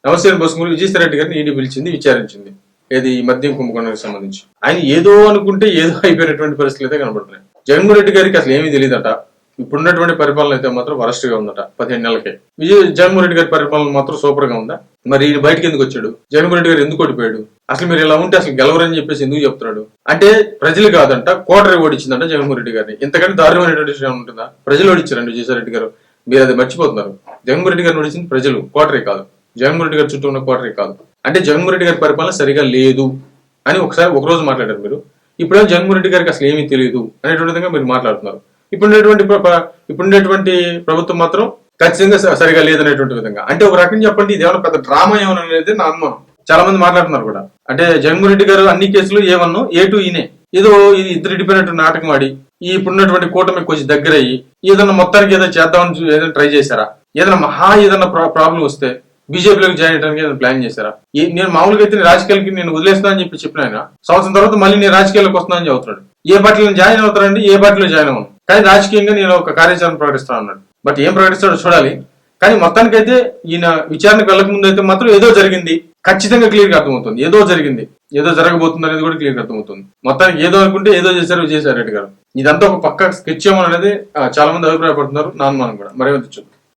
నమస్తే బొస్సమూరి విజయసాయి రెడ్డి గారిని ఈడీ పిలిచింది, విచారించింది. ఏది ఈ మద్యం కుంభకోణానికి సంబంధించి. ఆయన ఏదో అనుకుంటే ఏదో అయిపోయినటువంటి పరిస్థితులు అయితే కనబడుతున్నాయి. జగన్మోహన్ రెడ్డి గారికి అసలు ఏమీ తెలియదట. ఇప్పుడున్నటువంటి పరిపాలన అయితే మాత్రం వరస్ట్ గా ఉందట 15 నెలలకే. జగన్మోహన్ రెడ్డి గారి పరిపాలన మాత్రం సూపర్ గా ఉందా? మరి ఈయన బయటకు ఎందుకు వచ్చాడు? జగన్మోహన్ రెడ్డి గారు ఎందుకు ఓడిపోయాడు? అసలు మీరు ఇలా ఉంటే అసలు గెలవరని చెప్పేసి ఎందుకు చెప్తున్నాడు? అంటే ప్రజలు కాదంట, కోటరీ ఓడించిందంట జగన్మోహన్ రెడ్డి గారిని. ఇంతకంటే దారుణమైనటువంటి విషయం ఉంటుందా? ప్రజలు ఓడించారండి విజయసాయి రెడ్డి గారు. మీరు అది మర్చిపోతున్నారు. జగన్మోహన్ రెడ్డి గారిని ఓడించింది ప్రజలు, కోటరీ కాదు. జగన్మోహన్ రెడ్డి గారి చుట్టూ ఉన్న కోటరీ కాదు. అంటే జగన్మోహన్ రెడ్డి గారి పరిపాలన సరిగా లేదు అని ఒకరోజు మాట్లాడారు మీరు. ఇప్పుడేమో జగన్మోహన్ రెడ్డి గారికి అసలు ఏమీ తెలియదు అనేటువంటి విధంగా మీరు మాట్లాడుతున్నారు. ఇప్పుడున్నటువంటి ప్రభుత్వం మాత్రం ఖచ్చితంగా సరిగా లేదనేటువంటి విధంగా. అంటే ఒక రకంగా చెప్పండి, ఇది ఏమైనా పెద్ద డ్రామా ఏమైనా అనేది నా అనుమానం. చాలా మంది మాట్లాడుతున్నారు కూడా. అంటే జగన్మోహన్ రెడ్డి గారు అన్ని కేసులు A1 A2 ఈయనే ఏదో ఇది ఇద్దరు ఇడిపోయినట్టు నాటకం ఆడి ఈ ఇప్పుడున్నటువంటి కూటమి కొంచెం దగ్గర అయ్యి ఏదన్నా మొత్తానికి ఏదో చేద్దామని ఏదైనా ట్రై చేశారా? ఏదైనా ఏదైనా ప్రాబ్లం వస్తే బీజేపీలోకి జాయిన్ అయ్యడానికి ఏదైనా ప్లాన్ చేశారా? నేను మామూలుగా అయితే రాజకీయాలకి నేను వదిలేస్తానని చెప్పిన ఆయన సంవత్సరం తర్వాత మళ్ళీ నేను రాజకీయాలకు వస్తున్నానని చెబుతున్నాడు. ఏ పార్టీలో జాయిన్ అవుతారండి? ఏ పార్టీలో జాయిన్ అవ్వను, కానీ రాజకీయంగా నేను ఒక కార్యాచరణ ప్రకటిస్తాను అన్నాడు. బట్ ఏం ప్రకటిస్తాడో చూడాలి. కానీ మొత్తానికైతే ఈయన విచారణకు వెళ్ళక ముందు అయితే మాత్రం ఏదో జరిగింది, ఖచ్చితంగా క్లియర్ గా అర్థమవుతుంది. ఏదో జరిగింది, ఏదో జరగబోతుంది అనేది కూడా క్లియర్ గా అర్థమవుతుంది. మొత్తానికి ఏదో అనుకుంటే ఏదో చేశారు విజయసాయి రెడ్డి గారు. ఇదంతా ఒక పక్క స్కెచ్ ఏమో అనేది చాలా మంది అభిప్రాయపడుతున్నారు. నా అనుమానం కూడా. మరేమో